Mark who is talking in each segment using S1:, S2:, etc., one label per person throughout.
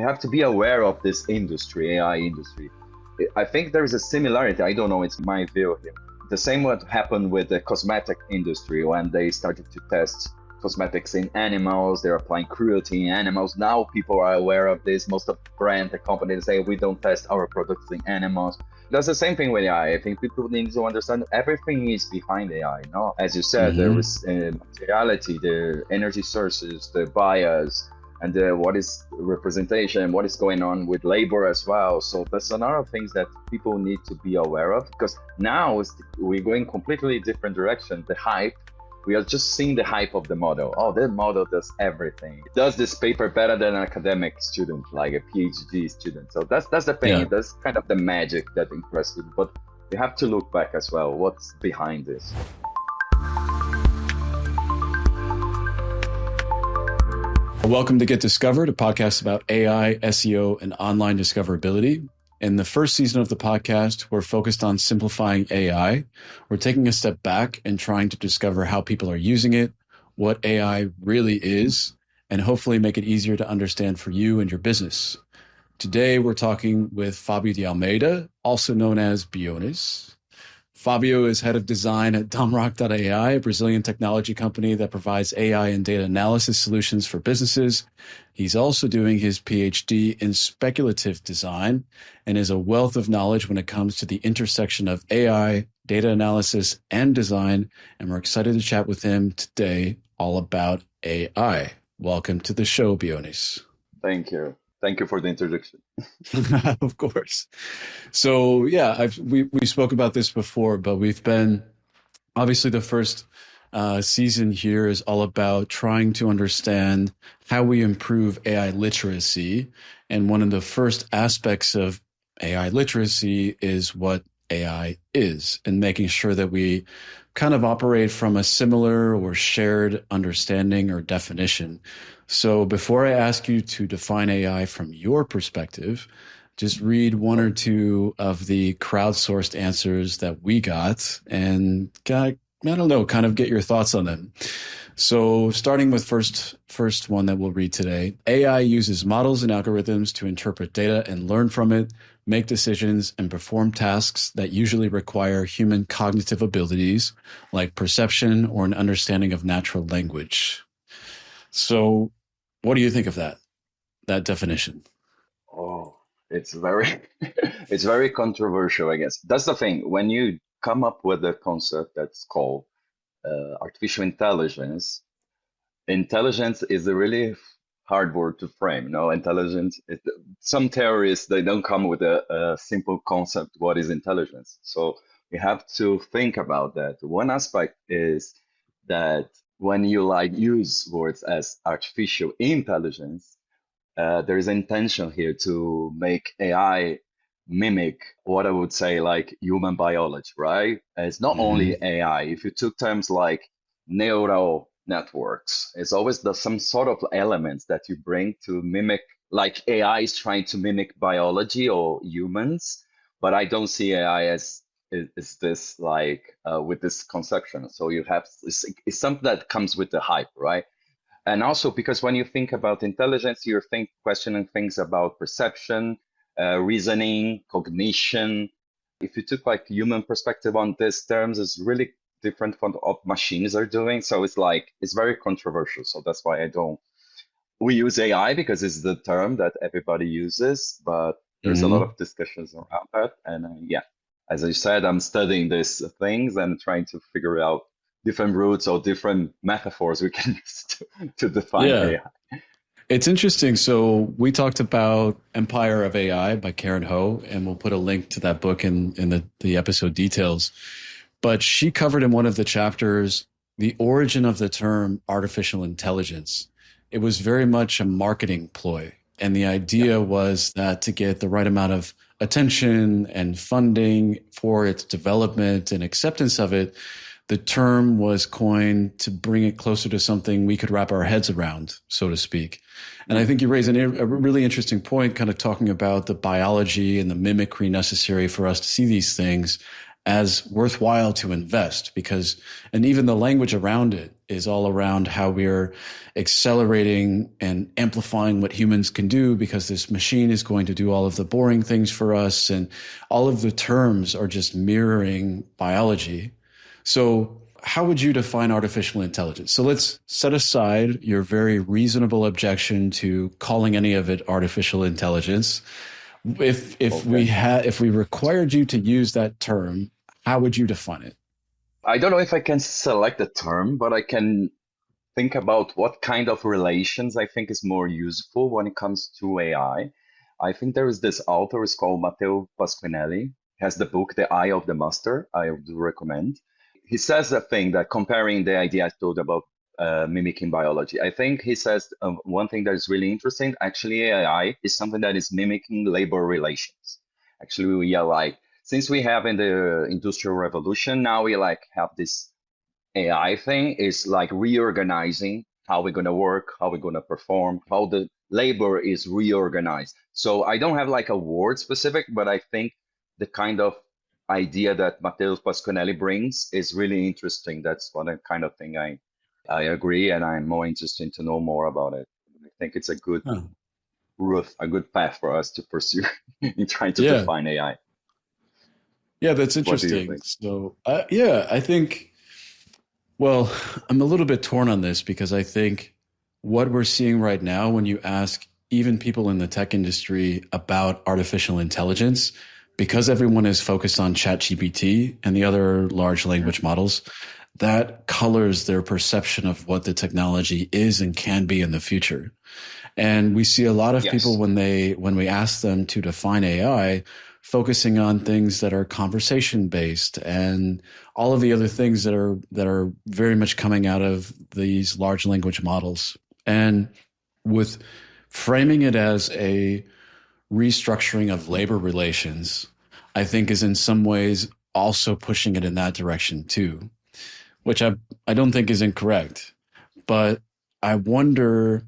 S1: have to be aware of this industry, AI industry. I think there is a similarity. I don't know, it's my view here. The same what happened with the cosmetic industry when they started to test cosmetics in animals. They're applying cruelty in animals. Now people are aware of this. Most of the companies say we don't test our products in animals. That's the same thing with AI. I think people need to understand everything is behind AI. No, as you said, there is materiality, the energy sources, the bias, and what is representation, what is going on with labor as well. So that's another things that people need to be aware of, because now we're going completely different direction. The hype, we are just seeing the hype of the model. Oh, that model does everything. It does this paper better than an academic student, like a PhD student. So that's the thing.
S2: Yeah.
S1: That's kind of the magic that impresses me. But you have to look back as well. What's behind this?
S2: Welcome to Get Discovered, a podcast about AI, SEO, and online discoverability. In the first season of the podcast, we're focused on simplifying AI. We're taking a step back and trying to discover how people are using it, what AI really is, and hopefully make it easier to understand for you and your business. Today, we're talking with Fabio de Almeida, also known as Bionis. Fabio is head of design at Domrock.ai, a Brazilian technology company that provides AI and data analysis solutions for businesses. He's also doing his PhD in speculative design and is a wealth of knowledge when it comes to the intersection of AI, data analysis, and design. And we're excited to chat with him today all about AI. Welcome to the show, Bionis.
S1: Thank you. Thank you for the introduction.
S2: Of course. So yeah, we spoke about this before, but we've been, obviously the first season here is all about trying to understand how we improve AI literacy. And one of the first aspects of AI literacy is what AI is, and making sure that we kind of operate from a similar or shared understanding or definition. So before I ask you to define AI from your perspective, just read one or two of the crowdsourced answers that we got and kind of get your thoughts on them. So starting with first one that we'll read today, AI uses models and algorithms to interpret data and learn from it, make decisions, and perform tasks that usually require human cognitive abilities like perception or an understanding of natural language. So what do you think of that definition?
S1: Oh, it's very controversial, I guess. That's the thing. When you come up with a concept that's called artificial intelligence, intelligence is a really hard word to frame. No, intelligence. Some theorists, they don't come with a simple concept. What is intelligence? So we have to think about that. One aspect is that when you use words as artificial intelligence, there is intention here to make AI mimic what I would say like human biology, right? It's not only AI. If you took terms like neural networks, it's always some sort of elements that you bring to mimic, like AI is trying to mimic biology or humans, but I don't see AI as is this like with this conception. So you have it's something that comes with the hype, right? And also because when you think about intelligence, you're questioning things about perception, reasoning, cognition. If you took like human perspective on these terms, it's really different from what machines are doing. So it's very controversial. So that's why we use AI because it's the term that everybody uses, but there's a lot of discussions around that. And as I said, I'm studying these things and trying to figure out different roots or different metaphors we can use to define AI.
S2: It's interesting. So we talked about Empire of AI by Karen Ho, and we'll put a link to that book in the episode details. But she covered in one of the chapters the origin of the term artificial intelligence. It was very much a marketing ploy. And the idea was that to get the right amount of attention and funding for its development and acceptance of it, the term was coined to bring it closer to something we could wrap our heads around, so to speak. And I think you raise a really interesting point, kind of talking about the biology and the mimicry necessary for us to see these things as worthwhile to invest because, and even the language around it is all around how we're accelerating and amplifying what humans can do because this machine is going to do all of the boring things for us. And all of the terms are just mirroring biology. So, how would you define artificial intelligence? So let's set aside your very reasonable objection to calling any of it artificial intelligence.
S1: Okay.
S2: If we required you to use that term, how would you define it?
S1: I don't know if I can select a term, but I can think about what kind of relations I think is more useful when it comes to AI. I think there is this author, is called Matteo Pasquinelli, has the book The Eye of the Master. I do recommend. He says a thing that comparing the idea I told about mimicking biology. I think he says one thing that is really interesting. Actually, AI is something that is mimicking labor relations. Actually, we are like since we have in the industrial revolution, now we like have this AI thing is like reorganizing how we're going to work, how we're going to perform, how the labor is reorganized. So I don't have like a word specific, but I think the kind of idea that Matteo Pasquinelli brings is really interesting. That's one kind of thing I agree, and I'm more interested to know more about it. I think it's a good
S2: Huh.
S1: route, a good path for us to pursue in trying to
S2: Yeah,
S1: define AI.
S2: yeah, that's
S1: What do you
S2: interesting.
S1: think?
S2: So, yeah, I think. Well, I'm a little bit torn on this because I think what we're seeing right now, when you ask even people in the tech industry about artificial intelligence, because everyone is focused on ChatGPT and the other large
S1: Yeah.
S2: language models, that colors their perception of what the technology is and can be in the future. And we see a lot of people
S1: Yes.
S2: when we ask them to define AI, focusing on things that are conversation based and all of the other things that are very much coming out of these large language models. And with framing it as a restructuring of labor relations, I think is in some ways also pushing it in that direction too, which I don't think is incorrect. But I wonder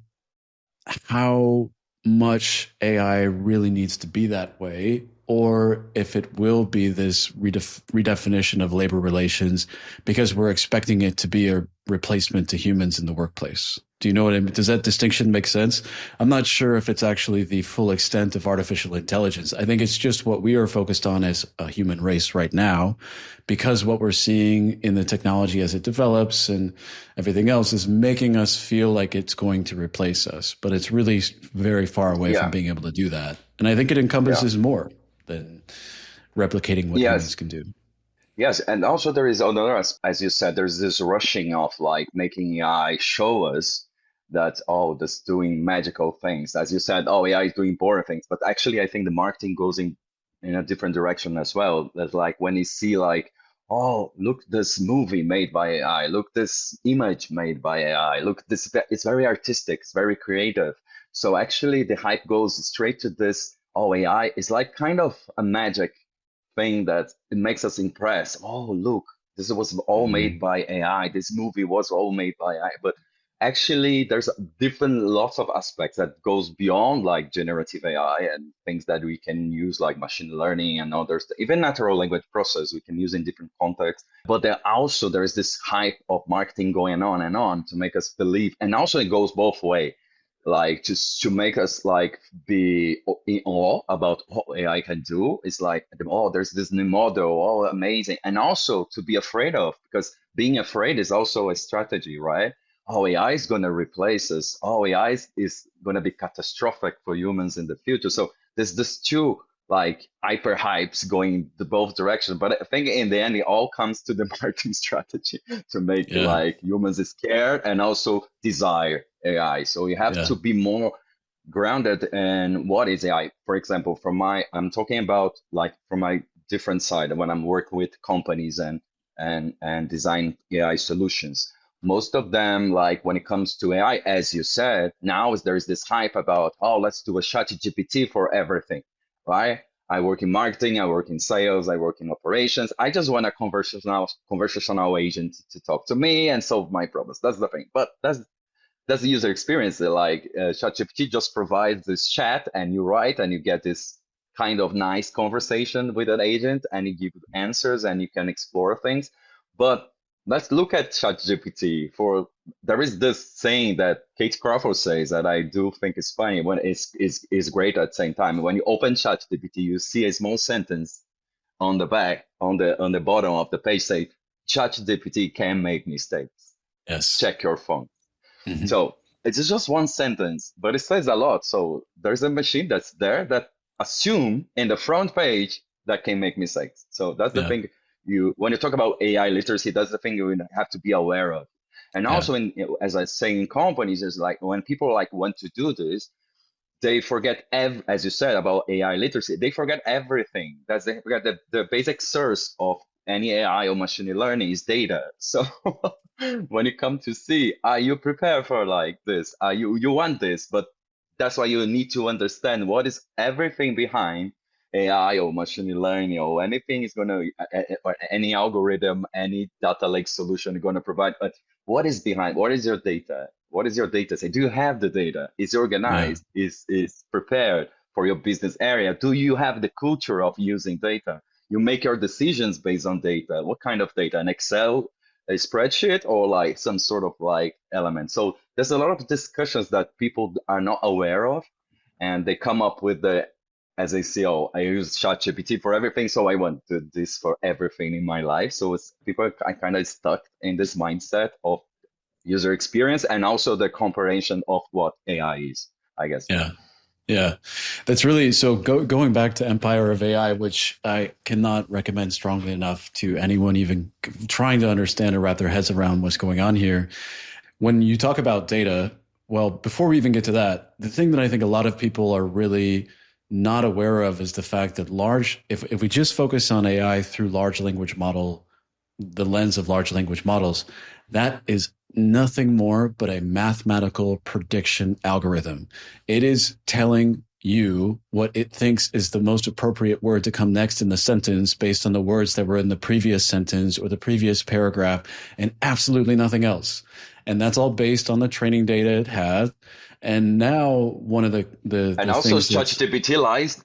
S2: how much AI really needs to be that way, or if it will be this redefinition of labor relations because we're expecting it to be a replacement to humans in the workplace. Do you know what I mean? Does that distinction make sense? I'm not sure if it's actually the full extent of artificial intelligence. I think it's just what we are focused on as a human race right now, because what we're seeing in the technology as it develops and everything else is making us feel like it's going to replace us, but it's really very far away from
S1: Yeah.
S2: being able to do that. And I think it
S1: Yeah.
S2: encompasses more than replicating what humans
S1: Yes.
S2: can do.
S1: Yes, and also there is another, as you said, there's this rushing of like making AI show us that, oh, this doing magical things. As you said, oh, AI is doing boring things. But actually, I think the marketing goes in a different direction as well. That like when you see like, oh, look this movie made by AI, look this image made by AI, look this, it's very artistic, it's very creative. So actually, the hype goes straight to this. Oh, AI is like kind of a magic thing that it makes us impress. Oh, look, this was all made
S2: Mm-hmm.
S1: by AI. This movie was all made by AI. But actually, there's different lots of aspects that goes beyond like generative AI and things that we can use like machine learning and others, even natural language process we can use in different contexts. But there is this hype of marketing going on to make us believe, and also it goes both way, like to make us like be in awe about what AI can do. It's like, oh, there's this new model, oh, amazing, and also to be afraid of, because being afraid is also a strategy, right? Oh, AI is going to replace us. Oh, AI is going to be catastrophic for humans in the future. So there's this two like hyper hypes going the both directions. But I think in the end, it all comes to the marketing strategy to make
S2: Yeah,
S1: like humans scared and also desire AI. So you have
S2: yeah,
S1: to be more grounded in what is AI. For example, I'm talking about like from my different side when I'm working with companies and design AI solutions. Most of them, like when it comes to AI, as you said, now there's this hype about, oh, let's do a chat GPT for everything, right? I work in marketing, I work in sales, I work in operations. I just want a conversational agent to talk to me and solve my problems. That's the thing. But that's the user experience. Like ChatGPT just provides this chat, and you write, and you get this kind of nice conversation with an agent and it gives answers and you can explore things. But let's look at ChatGPT. For there is this saying that Kate Crawford says that I do think is funny when is great at the same time. When you open ChatGPT, you see a small sentence on the back on the bottom of the page say ChatGPT can make mistakes.
S2: Yes.
S1: Check your phone.
S2: Hmm.
S1: So it's just one sentence, but it says a lot. So there's a machine that's there that assume in the front page that can make mistakes. So that's the
S2: Yeah.
S1: thing you when you talk about AI literacy, that's the thing you have to be aware of. And
S2: Yeah.
S1: also in as I say in companies, is like when people like want to do this, they forget as you said about AI literacy, they forget everything. That's they forget the basic source of any AI or machine learning is data. So when you come to see, are you prepared for like this? Are you want this? But that's why you need to understand what is everything behind AI or machine learning or anything is gonna or any algorithm, any data lake solution gonna provide. But what is behind? What is your data? What is your data say? Do you have the data? Is it
S2: Yeah.
S1: organized? Is prepared for your business area? Do you have the culture of using data? You make your decisions based on data. What kind of data? An Excel, a spreadsheet, or like some sort of like element? So there's a lot of discussions that people are not aware of, and they come up with the as a CEO, I use ChatGPT for everything, so I want to do this for everything in my life. So it's people are kind of stuck in this mindset of user experience and also the comprehension of what AI is, I guess.
S2: Yeah. Yeah, that's really so. Going back to Empire of AI, which I cannot recommend strongly enough to anyone even trying to understand or wrap their heads around what's going on here. When you talk about data, well, before we even get to that, the thing that I think a lot of people are really not aware of is the fact that if we just focus on AI through large language model, the lens of large language models, that is nothing more but a mathematical prediction algorithm. It is telling you what it thinks is the most appropriate word to come next in the sentence based on the words that were in the previous sentence or the previous paragraph and absolutely nothing else. And that's all based on the training data it had. And now one of
S1: And
S2: the
S1: also,
S2: things that's
S1: ChatGPT lies.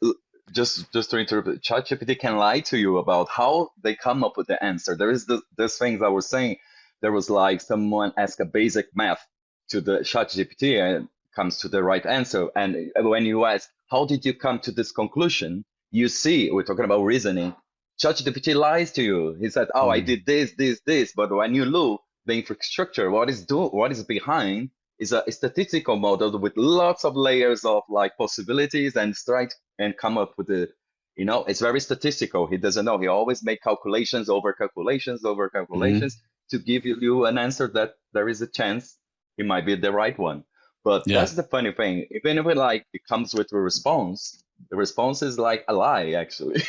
S1: Just to interrupt, ChatGPT can lie to you about how they come up with the answer. There is this things I was saying. There was like someone asked a basic math to the ChatGPT and comes to the right answer. And when you ask, how did you come to this conclusion? You see, we're talking about reasoning. ChatGPT lies to you. He said, "Oh, I
S2: mm,
S1: did this, this, this." But when you look the infrastructure, what is behind is a statistical model with lots of layers of like possibilities and try and come up with the, it's very statistical. He doesn't know. He always make calculations over calculations over
S2: mhm,
S1: calculations to give you an answer that there is a chance it might be the right one. But
S2: yeah.
S1: that's the funny thing. Even if it like it comes with a response, the response is like a lie, actually.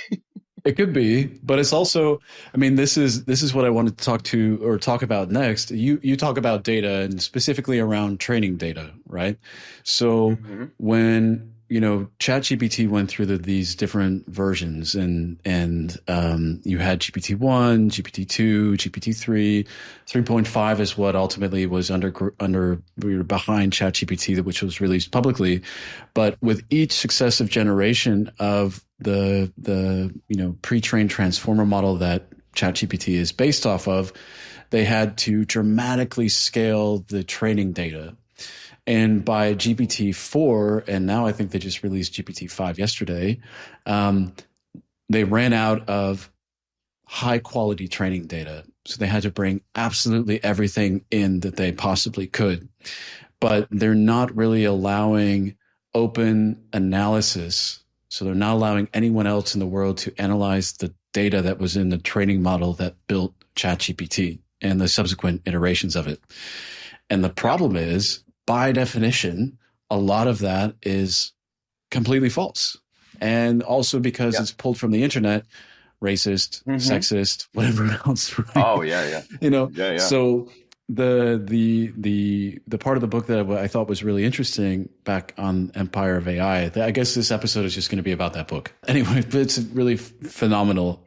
S2: It could be, but it's also, I mean, this is what I wanted to talk about next. You talk about data and specifically around training data, right? So
S1: Hmm.
S2: when ChatGPT went through these different versions, and you had GPT-1, GPT-2, GPT-3, 3.5 is what ultimately was under we were behind ChatGPT, which was released publicly. But with each successive generation of the pre-trained transformer model that ChatGPT is based off of, they had to dramatically scale the training data. And by GPT-4, and now I think they just released GPT-5 yesterday, um, they ran out of high quality training data. So they had to bring absolutely everything in that they possibly could. But they're not really allowing open analysis. So they're not allowing anyone else in the world to analyze the data that was in the training model that built ChatGPT and the subsequent iterations of it. And the
S1: Yeah.
S2: problem is, by definition, a lot of that is completely false. And also because
S1: Yeah.
S2: it's pulled from the internet, racist,
S1: Hmm.
S2: sexist, whatever else, right?
S1: Oh, yeah, yeah.
S2: you know,
S1: Yeah, yeah.
S2: so the part of the book that I thought was really interesting back on Empire of AI, I guess this episode is just going to be about that book. Anyway, but it's really phenomenal.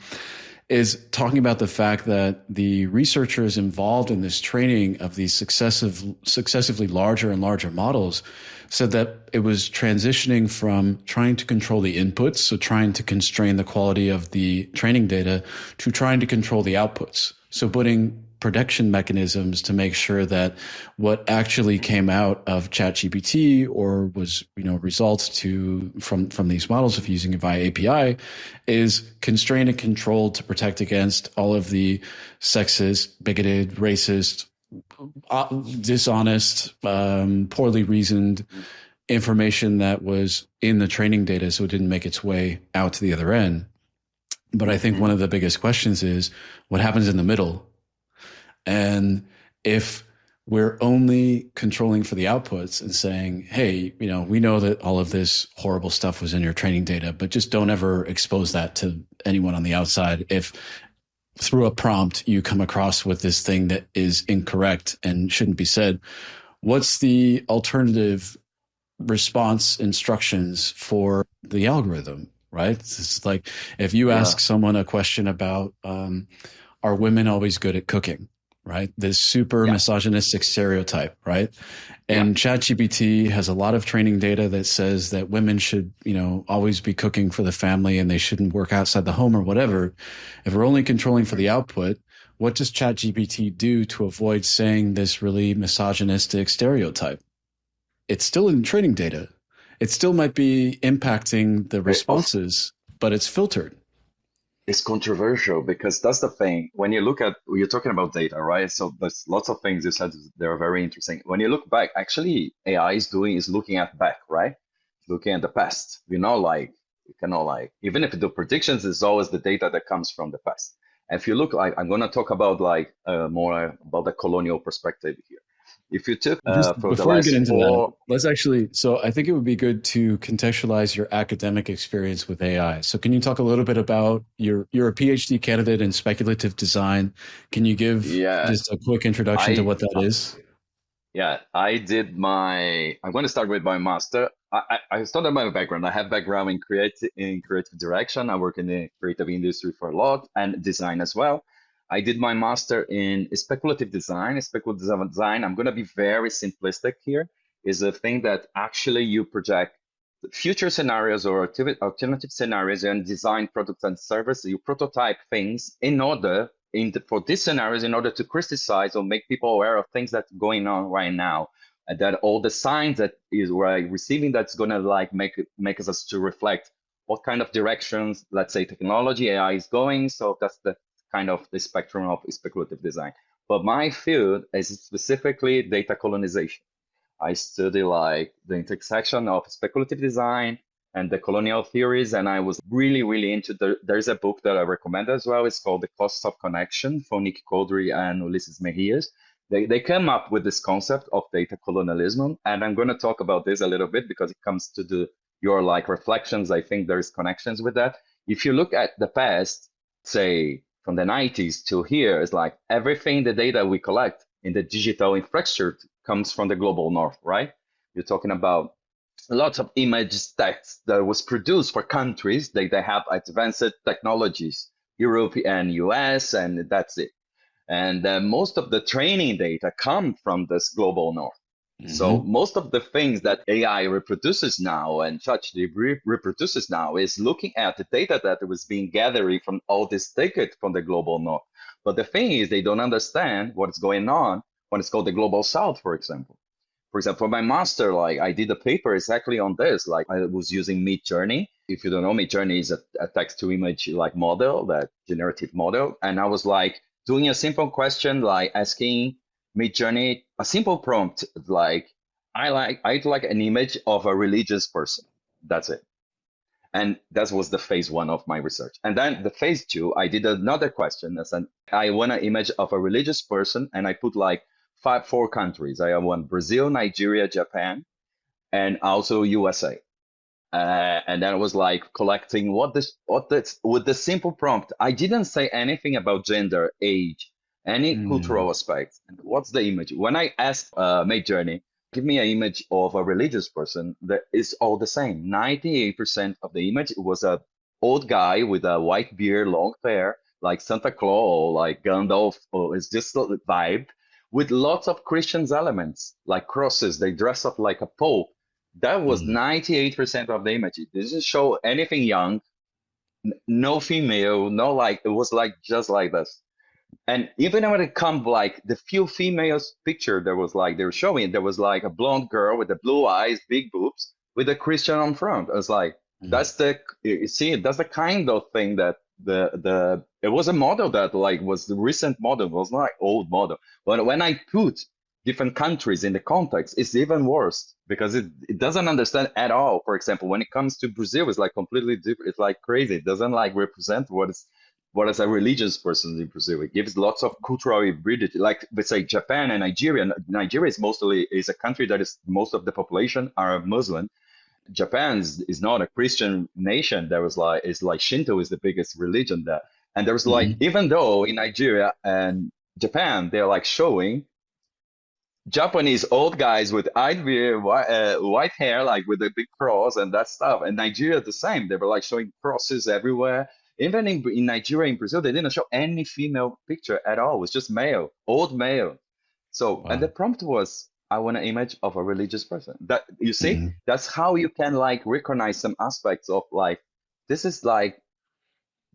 S2: is talking about the fact that the researchers involved in this training of these successively larger and larger models said that it was transitioning from trying to control the inputs, so trying to constrain the quality of the training data, to trying to control the outputs. So putting protection mechanisms to make sure that what actually came out of ChatGPT or was, results from these models of using it via API is constrained and controlled to protect against all of the sexist, bigoted, racist, dishonest, poorly reasoned information that was in the training data, so it didn't make its way out to the other end. But I think one of the biggest questions is what happens in the middle. And if we're only controlling for the outputs and saying, hey, we know that all of this horrible stuff was in your training data, but just don't ever expose that to anyone on the outside. If through a prompt you come across with this thing that is incorrect and shouldn't be said, what's the alternative response instructions for the algorithm, right? It's like if you ask someone a question about, are women always good at cooking? Right? This super misogynistic stereotype, right? And ChatGPT has a lot of training data that says that women should, always be cooking for the family and they shouldn't work outside the home or whatever. If we're only controlling for the output, what does ChatGPT do to avoid saying this really misogynistic stereotype? It's still in training data. It still might be impacting the responses, but it's filtered.
S1: It's controversial because that's the thing. When you look at, you're talking about data, right? So there's lots of things you said that are very interesting. When you look back, actually AI is looking at back, right? Looking at the past. You cannot even if you do predictions, it's always the data that comes from the past. And if you look I'm going to talk about more about the colonial perspective here. If you took
S2: Just
S1: for the
S2: before we get
S1: last
S2: into that,
S1: four,
S2: let's actually, so I think it would be good to contextualize your academic experience with AI. So can you talk a little bit about you're a PhD candidate in speculative design. Can you give
S1: yeah,
S2: just a quick introduction to
S1: I
S2: what that is?
S1: Yeah, I did I'm going to start with my master. I started my background. I have background in creative direction. I work in the creative industry for a lot and design as well. I did my master in speculative design. Speculative design, I'm going to be very simplistic here, is a thing that actually you project future scenarios or alternative scenarios and design products and services. You prototype things for these scenarios in order to criticize or make people aware of things that's going on right now, and that all the signs that is we're receiving that's going to make us to reflect what kind of directions, let's say, technology AI is going. So that's the kind of the spectrum of speculative design. But my field is specifically data colonization. I study the intersection of speculative design and the colonial theories, and I was really, really into there's a book that I recommend as well. It's called The Cost of Connection from Nick Codry and Ulysses Mejias. They came up with this concept of data colonialism, and I'm going to talk about this a little bit because it comes to your reflections. I think there's connections with that. If you look at the past, say from the 90s to here, it's like everything the data we collect in the digital infrastructure comes from the global north, right? You're talking about lots of image text that was produced for countries they have advanced technologies, Europe and US, and that's it. And most of the training data come from this global north. So most of the things that AI reproduces now and ChatGPT reproduces now is looking at the data that was being gathered from all this data from the global north. But the thing is, they don't understand what's going on when it's called the global south, for example. For example, for my master, I did a paper exactly on this. I was using Midjourney. If you don't know, Midjourney is a text to image model, that generative model. And I was doing a simple question, asking Midjourney a simple prompt, I'd like an image of a religious person. That's it. And that was the phase one of my research. And then the phase two, I did another question. I want an image of a religious person, and I put four countries. I want Brazil, Nigeria, Japan, and also USA. And then I was collecting with the simple prompt. I didn't say anything about gender, age, any cultural aspects. And what's the image? When I asked Midjourney, give me an image of a religious person, that is all the same. 98% of the image was a old guy with a white beard, long hair, like Santa Claus, like Gandalf, or it's just a vibe with lots of Christian elements, like crosses. They dress up like a pope. That was
S2: Mm,
S1: 98% of the image. It doesn't show anything young, no female, no like, it was like just like this. And even when it comes like the few females picture that was like they were showing, there was like a blonde girl with the blue eyes, big boobs, with a Christian on front. I was like,
S2: mm,
S1: that's the you see, that's the kind of thing that the it was a model that like was the recent model, it was not like old model. But when I put different countries in the context, it's even worse because it doesn't understand at all. For example, when it comes to Brazil, it's like completely different. It's like crazy. It doesn't like represent what is a religious person in Brazil. It gives lots of cultural hybridity. Like let's say Japan and Nigeria. Nigeria is mostly is a country that is most of the population are Muslim. Japan is not a Christian nation. There was like it's like Shinto is the biggest religion there. And there was like
S2: mhm,
S1: even though in Nigeria and Japan they're like showing Japanese old guys with white hair, like with a big cross and that stuff. And Nigeria, the same. They were like showing crosses everywhere. Even in Nigeria, in Brazil, they didn't show any female picture at all. It was just male, old male. So, and the
S2: wow.
S1: prompt was, I want an image of a religious person. That you see,
S2: Mhm,
S1: that's how you can like recognize some aspects of like, this is like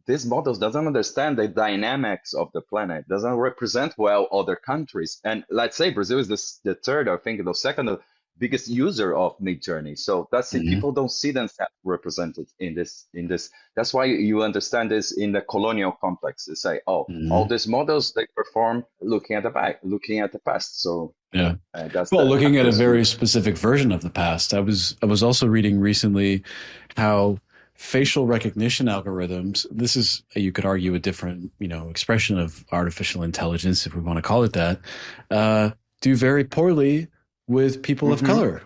S1: these models doesn't understand the dynamics of the planet, doesn't represent well other countries. And let's say Brazil is the third, I think, the second biggest user of Midjourney. So that's it.
S2: mhm,
S1: People don't see themselves represented in this. That's why you understand this in the colonial context. They say, oh, all
S2: mhm.
S1: these models they perform looking at the back, looking at the past. So
S2: Yeah.
S1: that's
S2: Well,
S1: the
S2: looking at a
S1: first
S2: very
S1: root.
S2: specific version of the past, I was also reading recently how facial recognition algorithms, this is, you could argue, a different, expression of artificial intelligence, if we want to call it that, uh, do very poorly with people of
S1: Hmm.
S2: color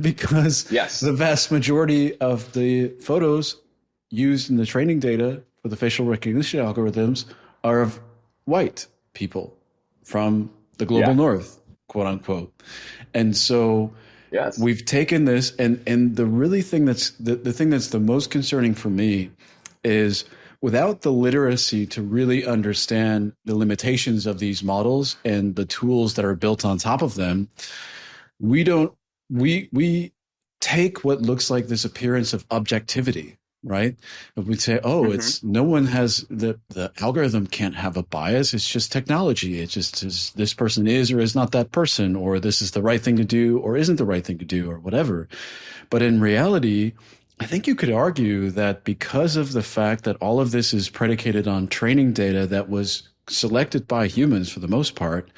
S2: because the
S1: Yes.
S2: vast majority of the photos used in the training data for the facial recognition algorithms are of white people from the global
S1: Yeah.
S2: north, quote unquote. And so
S1: Yes.
S2: we've taken this, and the really thing that's the thing that's the most concerning for me is without the literacy to really understand the limitations of these models and the tools that are built on top of them, we don't we take what looks like this appearance of objectivity, right? And we say, oh,
S1: Hmm.
S2: it's no one has the algorithm can't have a bias. It's just technology. It just is this person is or is not that person, or this is the right thing to do or isn't the right thing to do, or whatever. But in reality, I think you could argue that because of the fact that all of this is predicated on training data that was selected by humans for the most part,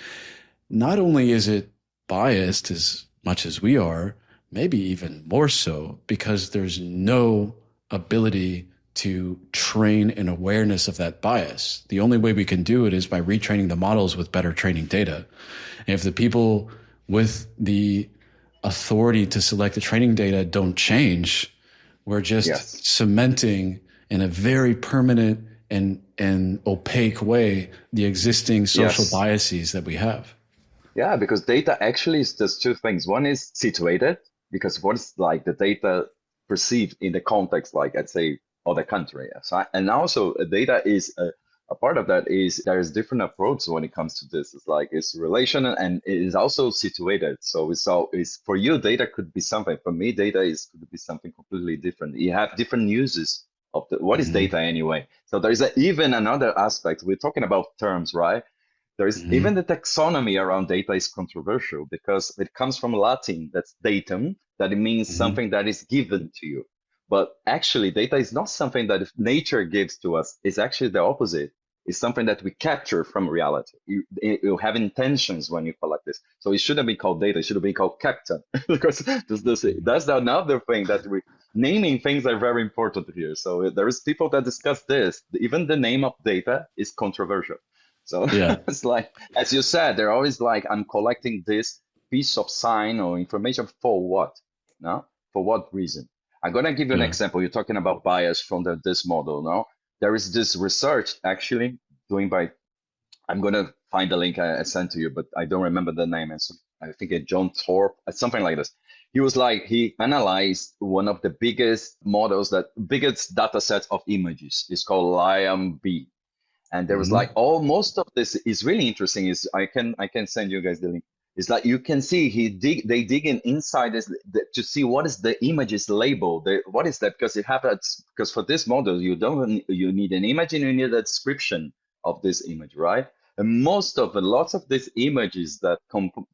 S2: not only is it biased as much as we are, maybe even more so, because there's no ability to train an awareness of that bias. The only way we can do it is by retraining the models with better training data. And if the people with the authority to select the training data don't change, we're just
S1: Yes.
S2: cementing in a very permanent and opaque way the existing social
S1: Yes.
S2: biases that we have.
S1: Yeah, because data actually is just two things. One is situated, because what is like the data perceived in the context, like I'd say other country. So, and also data is a part of that is there is different approach when it comes to this. It's like it's relational and it is also situated. So it's for you data could be something. For me, data is could be something completely different. You have different uses of the what is
S2: Hmm.
S1: data anyway. So there is even another aspect. We're talking about terms, right? There is
S2: Hmm.
S1: even the taxonomy around data is controversial because it comes from Latin, that's datum, that it means
S2: Hmm.
S1: something that is given to you. But actually, data is not something that nature gives to us. It's actually the opposite. It's something that we capture from reality. You have intentions when you collect this. So it shouldn't be called data. It should be called capture because that's another thing that we naming things are very important here. So there is people that discuss this. Even the name of data is controversial. So
S2: Yeah.
S1: it's like, as you said, they're always like, I'm collecting this piece of sign or information for what? No? For what reason? I'm gonna give you an
S2: Yeah.
S1: example. You're talking about bias from this model, no? There is this research actually doing by, I'm gonna find the link I sent to you, but I don't remember the name. And so I think it's John Thorpe, something like this. He was like, he analyzed one of the biggest models biggest data sets of images. It's called Lion B, And there was like
S2: Hmm.
S1: all most of this is really interesting. Is I can send you guys the link. It's like you can see they dig in inside this to see what is the images label. What is that? Because it happens because for this model you need an image and you need a description of this image, right? And lots of these images that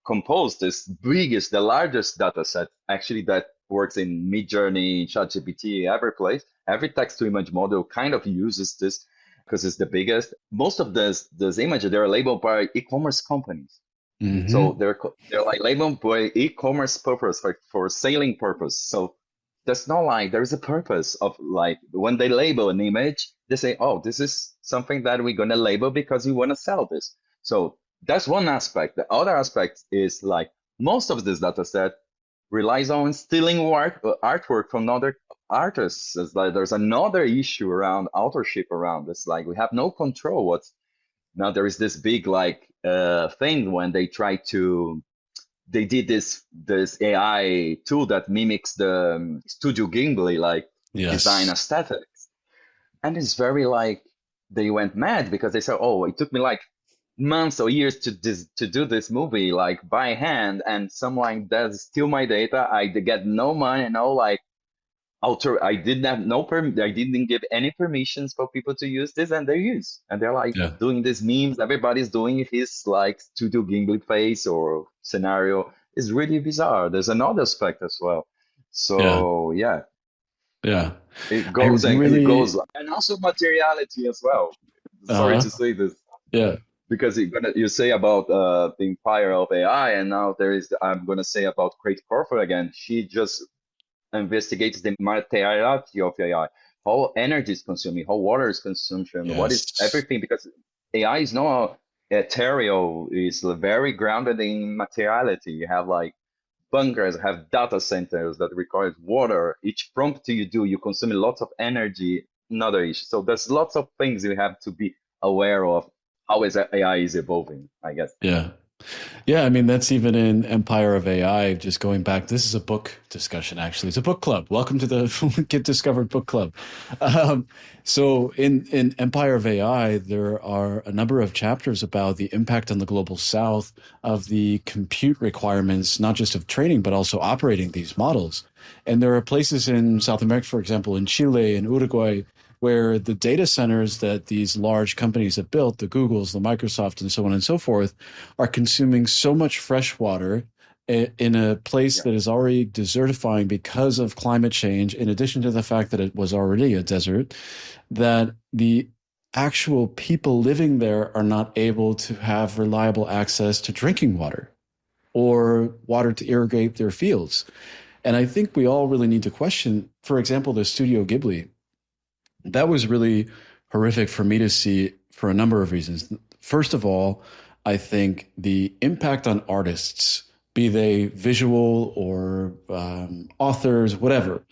S1: compose this biggest, the largest data set, actually that works in Midjourney, ChatGPT, every place, every text to image model kind of uses this because it's the biggest. Most of those images they're labeled by e-commerce companies, so
S2: Hmm.
S1: they're like labeled by e-commerce purpose for selling purpose. So that's not like there's a purpose of like when they label an image, they say, oh, this is something that we're gonna label because we want to sell this. So that's one aspect. The other aspect is like most of this data set relies on stealing artwork from other artists. It's like there's another issue around authorship around this. Like we have no control. What's now there is this big like thing when they did this AI tool that mimics the Studio Ghibli like design
S2: Yes.
S1: aesthetics, and it's very like they went mad because they said, "Oh, it took me like months or years to do this movie like by hand, and someone does steal my data. I get no money, no like alter. I did not no perm. I didn't give any permissions for people to use this, and they use, and they're like
S2: Yeah.
S1: doing these memes. Everybody's doing his like Studio Ghibli face or scenario. It's really bizarre. There's another aspect as well.
S2: Yeah.
S1: So yeah,
S2: Yeah.
S1: it
S2: I
S1: goes and it
S2: really,
S1: goes, and also materiality as well. Sorry
S2: uh,
S1: to say this
S2: yeah.
S1: because you say about the empire of AI, and now there is I'm gonna say about Kate Corfer again. She just investigates the materiality of AI, how energy is consuming, how water is consumption, what is
S2: Yes.
S1: everything, because AI is not ethereal, is very grounded in materiality. You have like bunkers, have data centers that require water. Each prompt you do, you consume lots of energy, another issue. So there's lots of things you have to be aware of how is AI is evolving, I guess.
S2: Yeah. Yeah, I mean, that's even in Empire of AI, just going back. This is a book discussion, actually. It's a book club. Welcome to the Get Discovered Book Club. Um, so in Empire of AI, there are a number of chapters about the impact on the global south of the compute requirements, not just of training, but also operating these models. And there are places in South America, for example, in Chile and Uruguay, where the data centers that these large companies have built, the Googles, the Microsoft, and so on and so forth, are consuming so much fresh water in a place
S1: Yeah,
S2: that is already desertifying because of climate change, in addition to the fact that it was already a desert, that the actual people living there are not able to have reliable access to drinking water or water to irrigate their fields. And I think we all really need to question, for example, the Studio Ghibli. That was really horrific for me to see for a number of reasons. First of all, I think the impact on artists, be they visual or authors, whatever,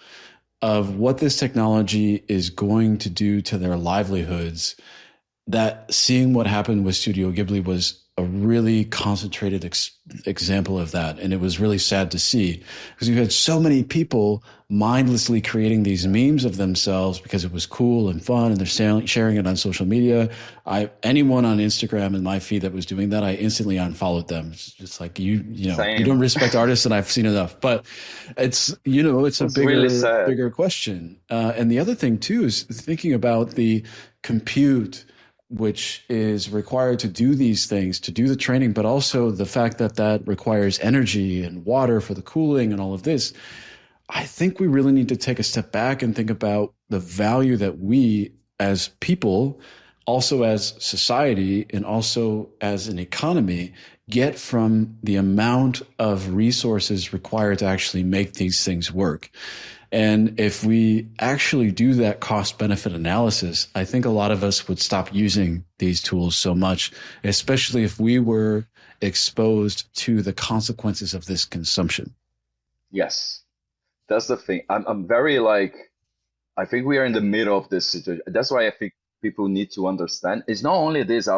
S2: of what this technology is going to do to their livelihoods, that seeing what happened with Studio Ghibli was a really concentrated example of that. And it was really sad to see because you had so many people mindlessly creating these memes of themselves because it was cool and fun and they're sharing it on social media. Anyone on Instagram in my feed that was doing that, I instantly unfollowed them. It's just like, you don't
S1: same.
S2: respect artists and I've seen enough, but it's a
S1: It's really sad.
S2: bigger question. And the other thing too is thinking about the compute which is required to do these things, to do the training, but also the fact that that requires energy and water for the cooling and all of this. I think we really need to take a step back and think about the value that we as people, also as society, and also as an economy get from the amount of resources required to actually make these things work. And if we actually do that cost benefit analysis, I think a lot of us would stop using these tools so much, especially if we were exposed to the consequences of this consumption.
S1: Yes, that's the thing. I'm very like I think we are in the middle of this situation. That's why I think people need to understand. It's not only this,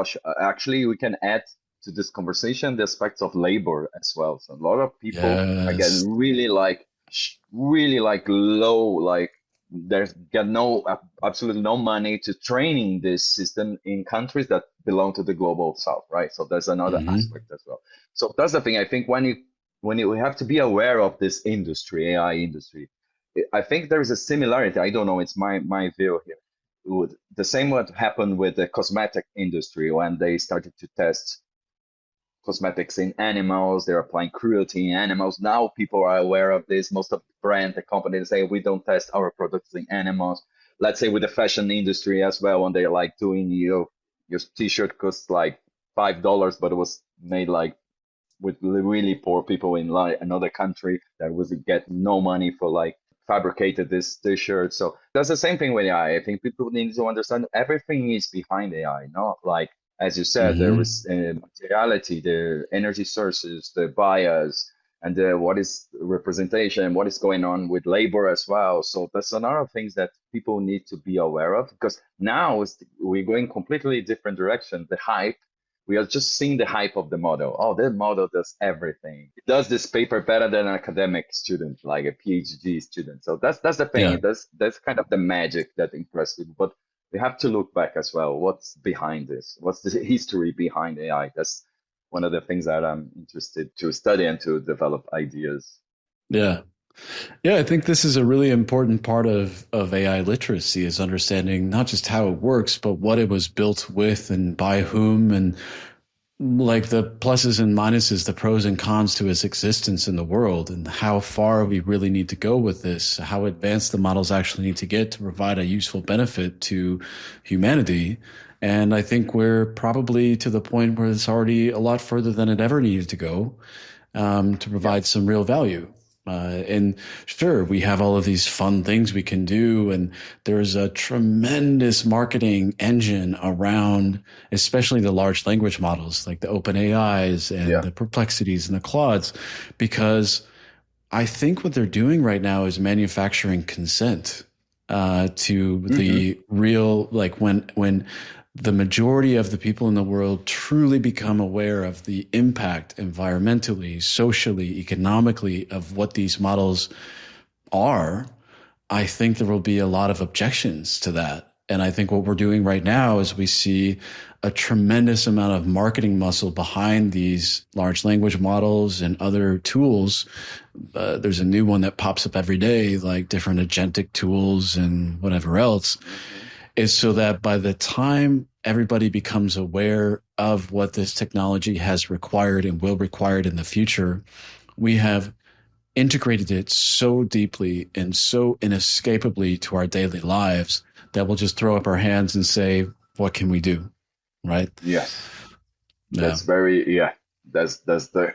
S1: actually, we can add to this conversation the aspects of labor as well. So a lot of people, again,
S2: Yes.
S1: really like low, like there's got absolutely no money to training this system in countries that belong to the global south, right? So there's another
S2: Hmm.
S1: aspect as well. So that's the thing. I think we have to be aware of this industry, AI industry. I think there is a similarity. I don't know. It's my view here. The same what happened with the cosmetic industry when they started to test cosmetics in animals. They're applying cruelty in animals. Now people are aware of this. Most of the brand, the companies say we don't test our products in animals. Let's say with the fashion industry as well, when they're like doing your t-shirt costs like $5, but it was made like with really poor people in like another country that was get no money for like fabricated this t-shirt. So that's the same thing with AI. I think people need to understand everything is behind AI, not like as you said, there
S2: Hmm.
S1: was materiality, the energy sources, the bias, and the, what is representation, what is going on with labor as well. So that's another things that people need to be aware of because now we're going completely different direction. The hype we are just seeing the hype of the model. Oh, that model does everything. It does this paper better than an academic student, like a PhD student. So that's the
S2: Yeah.
S1: thing. That's kind of the magic that impresses people. But we have to look back as well. What's behind this? What's the history behind AI? That's one of the things that I'm interested to study and to develop ideas.
S2: Yeah. Yeah, I think this is a really important part of AI literacy is understanding not just how it works, but what it was built with and by whom, and like the pluses and minuses, the pros and cons to its existence in the world, and how far we really need to go with this, how advanced the models actually need to get to provide a useful benefit to humanity. And I think we're probably to the point where it's already a lot further than it ever needed to go, to provide
S1: Yes.
S2: some real value. And sure, we have all of these fun things we can do, and there's a tremendous marketing engine around, especially the large language models like the Open AIs and
S1: Yeah.
S2: the Perplexities and the Claudes, because I think what they're doing right now is manufacturing consent to
S1: Hmm.
S2: the real, like when the majority of the people in the world truly become aware of the impact environmentally, socially, economically of what these models are. I think there will be a lot of objections to that. And I think what we're doing right now is we see a tremendous amount of marketing muscle behind these large language models and other tools. There's a new one that pops up every day, like different agentic tools and whatever else,
S1: Hmm.
S2: is so that by the time everybody becomes aware of what this technology has required and will require in the future, we have integrated it so deeply and so inescapably to our daily lives that we'll just throw up our hands and say, what can we do? Right?
S1: Yes.
S2: Yeah.
S1: That's very yeah. That's the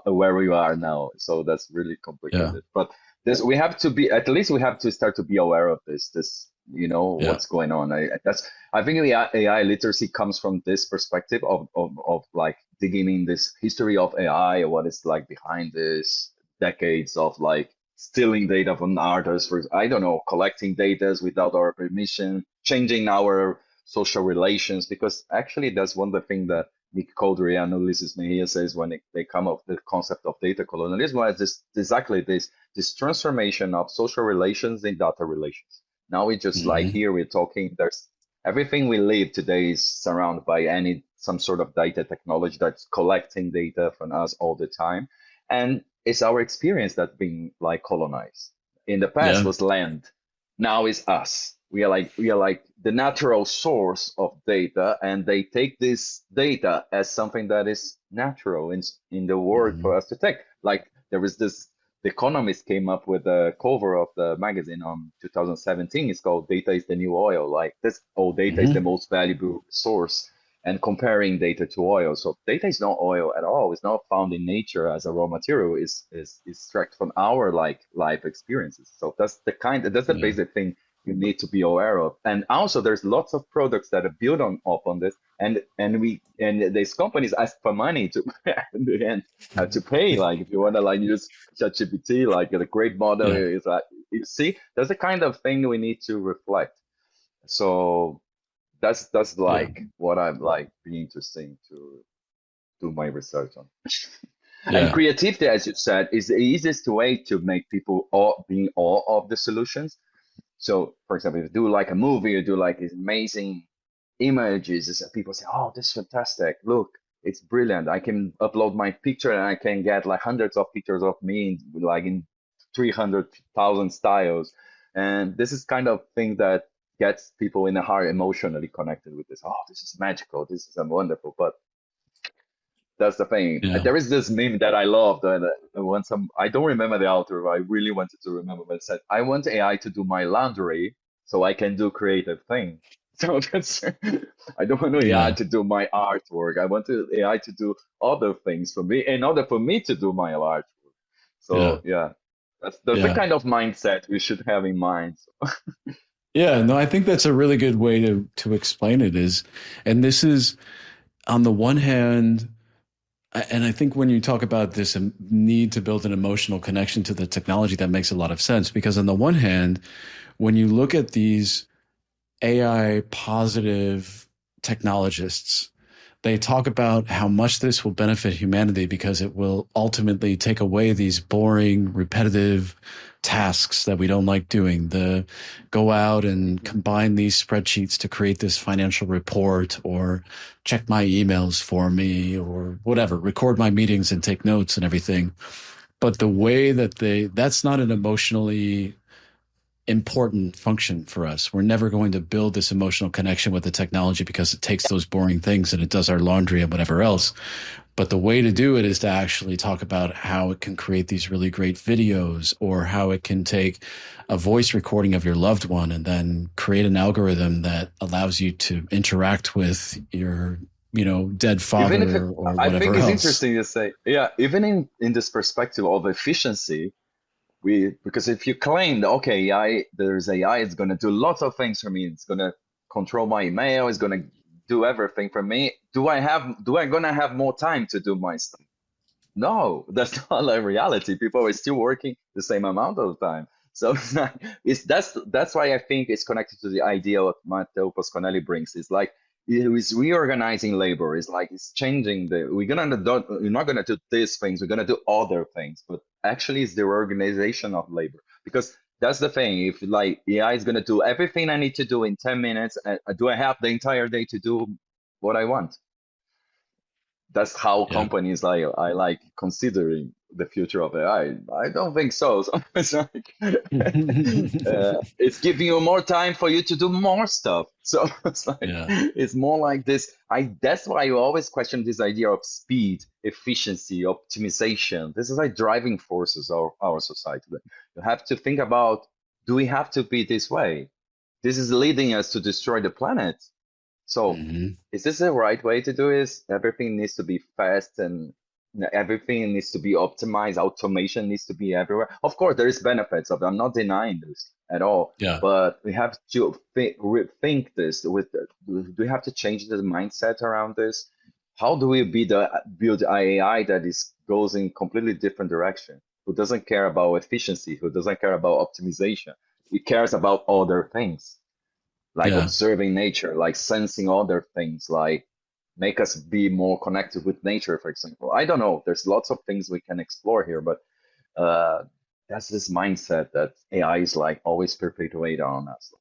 S1: where we are now. So that's really
S2: Yeah.
S1: complicated. But this we have to be at least we have to start to be aware of this. This
S2: Yeah.
S1: what's going on. I think the AI literacy comes from this perspective of like digging in this history of AI, what is like behind this decades of like stealing data from others for I don't know collecting data without our permission, changing our social relations, because actually that's one of the things that Nick Caldry and Ulysses Mejia says when they come up with the concept of data colonialism is this exactly this transformation of social relations in data relations. Now we just like
S2: Hmm.
S1: here we're talking there's everything we live today is surrounded by any some sort of data technology that's collecting data from us all the time, and it's our experience that's being like colonized. In the past
S2: Yeah.
S1: was land, now it's us. We are like the natural source of data, and they take this data as something that is natural in the world for
S2: Hmm.
S1: us to take. Like there was this the Economist came up with a cover of the magazine on 2017. It's called "Data is the New Oil." Like this, oh, data is the
S2: Hmm.
S1: most valuable source, and comparing data to oil. So data is not oil at all. It's not found in nature as a raw material. Is extract from our like life experiences. So that's the
S2: Yeah.
S1: basic thing you need to be aware of. And also, there's lots of products that are built on this, and these companies ask for money to and to pay. Like if you want to like use ChatGPT, like a great model
S2: Yeah.
S1: is like you see, that's the kind of thing we need to reflect. So that's
S2: Yeah.
S1: like what I'm like being interesting to do my research on. And
S2: Yeah.
S1: creativity, as you said, is the easiest way to make people be in awe of the solutions. So, for example, if you do like a movie, you do like these amazing images, people say, "Oh, this is fantastic! Look, it's brilliant! I can upload my picture and I can get like hundreds of pictures of me, like in 300,000 styles." And this is kind of thing that gets people in the heart emotionally connected with this. Oh, this is magical! This is wonderful! But that's the thing.
S2: Yeah.
S1: There is this meme that I loved. When I don't remember the author, but I really wanted to remember, but it said, I want AI to do my laundry so I can do creative things. So that's, I don't want AI
S2: Yeah.
S1: to do my artwork. I want AI to do other things for me in order for me to do my artwork.
S2: Yeah.
S1: So yeah, that's the
S2: Yeah.
S1: kind of mindset we should have in mind.
S2: Yeah. No, I think that's a really good way to explain it is, and this is on the one hand, and I think when you talk about this need to build an emotional connection to the technology, that makes a lot of sense because on the one hand, when you look at these AI positive technologists, they talk about how much this will benefit humanity because it will ultimately take away these boring, repetitive tasks that we don't like doing. The go out and
S1: Mhm.
S2: combine these spreadsheets to create this financial report or check my emails for me or whatever, record my meetings and take notes and everything. But the way that that's not an emotionally important function for us. We're never going to build this emotional connection with the technology because it takes those boring things and it does our laundry and whatever else. But the way to do it is to actually talk about how it can create these really great videos or how it can take a voice recording of your loved one and then create an algorithm that allows you to interact with your, dead
S1: Even if
S2: father or
S1: I think
S2: whatever
S1: it's
S2: else.
S1: interesting to say, yeah, even in this perspective of efficiency, because if you claim that okay, there's AI, it's gonna do lots of things for me, it's gonna control my email, it's gonna do everything for me. Do I gonna have more time to do my stuff? No, that's not like reality. People are still working the same amount of time. So it's not, that's why I think it's connected to the idea what Matteo Pasquinelli brings. It's like it's reorganizing labor. It's like it's changing we're not gonna do these things, we're gonna do other things, but actually it's the reorganization of labor. Because that's the thing. If like AI is gonna do everything I need to do in 10 minutes, do I have the entire day to do what I want? That's how
S2: Yeah.
S1: companies I like considering the future of AI. I don't think so. So it's like it's giving you more time for you to do more stuff. So it's like
S2: Yeah.
S1: it's more like this. I That's why you always question this idea of speed, efficiency, optimization. This is like driving forces of our society. You have to think about, do we have to be this way? This is leading us to destroy the planet. So,
S2: Hmm.
S1: is this the right way to do it? Everything needs to be fast and everything needs to be optimized. Automation needs to be everywhere. Of course, there is benefits of it. I'm not denying this at all,
S2: Yeah.
S1: but we have to rethink this. Do we have to change the mindset around this? How do we build AI that is goes in completely different direction? Who doesn't care about efficiency? Who doesn't care about optimization? It cares about other things like
S2: Yeah.
S1: observing nature, like sensing other things, like make us be more connected with nature, for example. I don't know. There's lots of things we can explore here, but uh, that's this mindset that AI is like always perpetuate on us.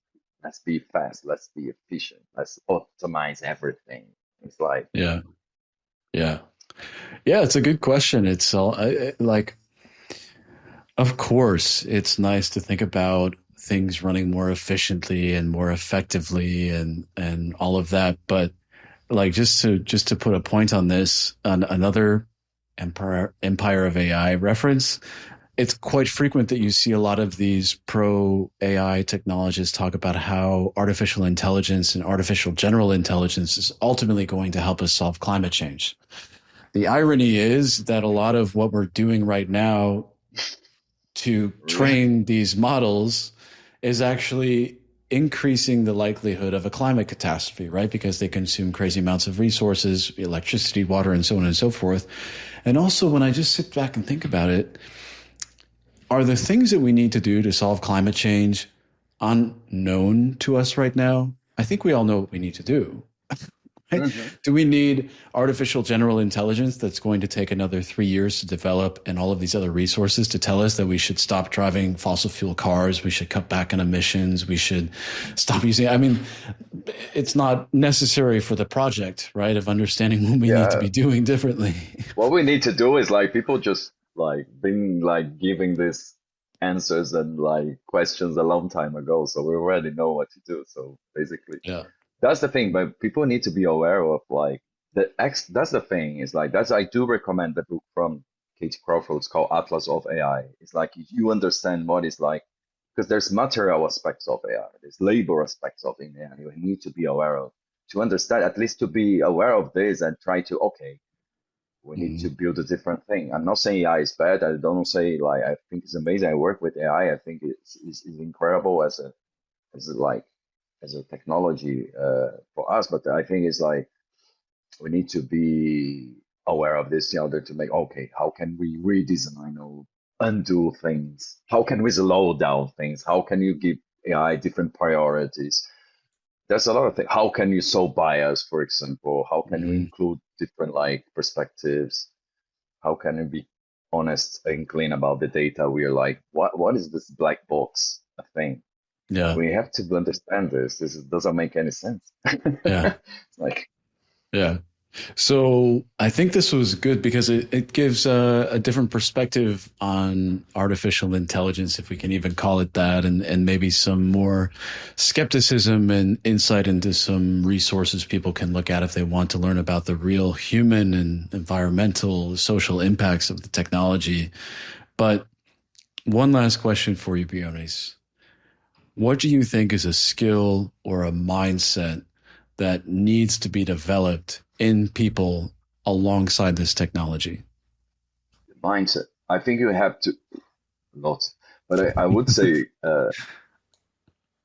S1: Let's be fast. Let's be efficient. Let's optimize everything. It's like,
S2: Yeah. Yeah. Yeah, it's a good question. It's all like, of course, it's nice to think about things running more efficiently and more effectively and all of that. But like just to put a point on this, on another Empire of AI reference, it's quite frequent that you see a lot of these pro AI technologists talk about how artificial intelligence and artificial general intelligence is ultimately going to help us solve climate change. The irony is that a lot of what we're doing right now to
S1: really?
S2: train these models is actually increasing the likelihood of a climate catastrophe, right? Because they consume crazy amounts of resources, electricity, water, and so on and so forth. And also, when I just sit back and think about it, are the things that we need to do to solve climate change unknown to us right now? I think we all know what we need to do. Right?
S1: Hmm.
S2: Do we need artificial general intelligence that's going to take another 3 years to develop and all of these other resources to tell us that we should stop driving fossil fuel cars, we should cut back on emissions, we should stop using, I mean, it's not necessary for the project, right, of understanding what we need to
S1: Yeah.
S2: be doing differently.
S1: What we need to do is like people just like being like giving these answers and like questions a long time ago, so we already know what to do. So basically,
S2: Yeah.
S1: that's the thing. But people need to be aware of like the X. That's the thing. Is like that's I do recommend the book from Katie Crawford. It's called Atlas of AI. It's like if you understand what it's like, because there's material aspects of AI, there's labor aspects of AI. You need to be aware of to understand, at least to be aware of this and try to okay we need to
S2: Mhm.
S1: build a different thing. I'm not saying AI is bad. I don't say like I think it's amazing. I work with AI. I think it's incredible as a like as a technology for us. But I think it's like we need to be aware of this in order to make okay, how can we redesign or undo things? How can we slow down things? How can you give AI different priorities? There's a lot of things. How can you solve bias, for example? How can you
S2: Mhm.
S1: include different like perspectives? How can we be honest and clean about the data? We're like, what is this black box thing?
S2: Yeah.
S1: We have to understand this. Doesn't make any sense.
S2: Yeah.
S1: It's like,
S2: Yeah. So I think this was good because it gives a different perspective on artificial intelligence, if we can even call it that, and maybe some more skepticism and insight into some resources people can look at if they want to learn about the real human and environmental, social impacts of the technology. But one last question for you, Bionis. What do you think is a skill or a mindset that needs to be developed in people alongside this technology?
S1: mindset. I think you have to lots, but I would say you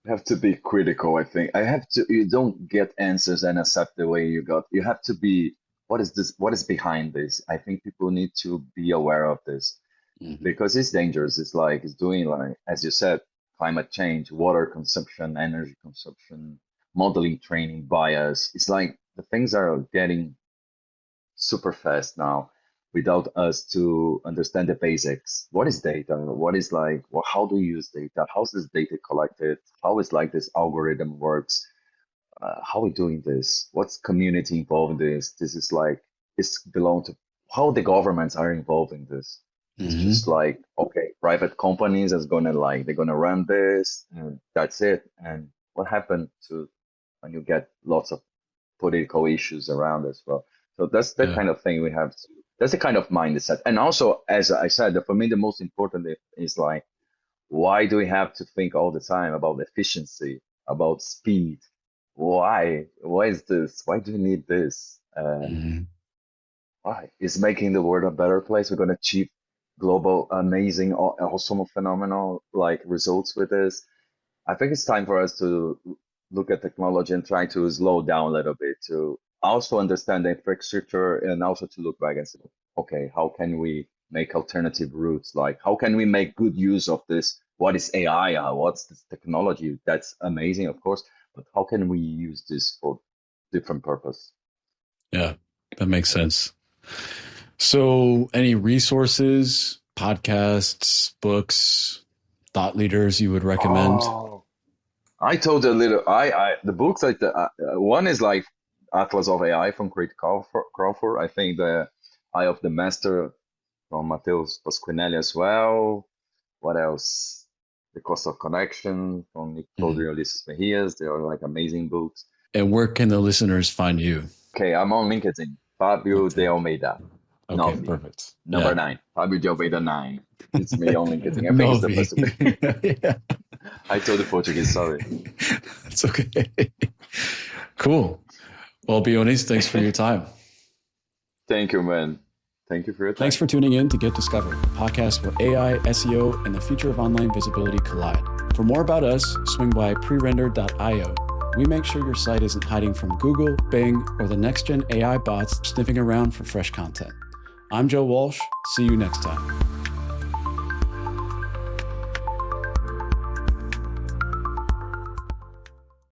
S1: have to be critical. I think I have to. You don't get answers and accept the way you got. You have to be. What is this? What is behind this? I think people need to be aware of this
S2: Mhm.
S1: because it's dangerous. It's like it's doing like as you said, climate change, water consumption, energy consumption, modeling training bias. It's like the things are getting super fast now without us to understand the basics. What is data? What is like, how do you use data? How's this data collected? How is like this algorithm works? How are we doing this? What's community involved in this? This is like, this belong to how the governments are involved in this. It's just
S2: Mhm.
S1: like, okay, private companies is gonna like, they're gonna run this and that's it. And what happened to when you get lots of political issues around as well. So that's the
S2: Yeah.
S1: kind of thing we have to, that's the kind of mindset. And also, as I said, for me, the most important is like, why do we have to think all the time about efficiency, about speed? Why? Why is this? Why do you need this?
S2: Mhm.
S1: Why? Is making the world a better place? We're going to achieve global, amazing, awesome, phenomenal like results with this. I think it's time for us to look at technology and try to slow down a little bit to also understand the infrastructure and also to look back and say, okay, how can we make alternative routes? Like, how can we make good use of this? What is AI? What's this technology? That's amazing, of course, but how can we use this for different purpose?
S2: Yeah. That makes sense. So, any resources, podcasts, books, thought leaders you would recommend?
S1: Oh, I told a little. The books like one is like Atlas of AI from Crawford. I think the Eye of the Master from Mateus Pasquinelli as well. What else? The Cost of Connection from Nick
S2: Mhm.
S1: Codry, Ulysses Mejias. They are like amazing books.
S2: And where can the listeners find you?
S1: Okay, I'm on LinkedIn. Fabio de
S2: LinkedIn.
S1: Almeida,
S2: Okay,
S1: Novi,
S2: perfect.
S1: number
S2: Yeah.
S1: 9. Fabio de Almeida 9. It's me on LinkedIn. I think it's the
S2: Novi.
S1: best way.
S2: Yeah.
S1: I told the Portuguese, sorry.
S2: It's okay. Cool. Well, Bionis, thanks for your time.
S1: Thank you, man. Thank you for your
S2: Thanks
S1: time.
S2: for tuning in to Get Discovered, a podcast where AI, SEO, and the future of online visibility collide. For more about us, swing by Prerender.io. We make sure your site isn't hiding from Google, Bing, or the next gen AI bots sniffing around for fresh content. I'm Joe Walsh. See you next time.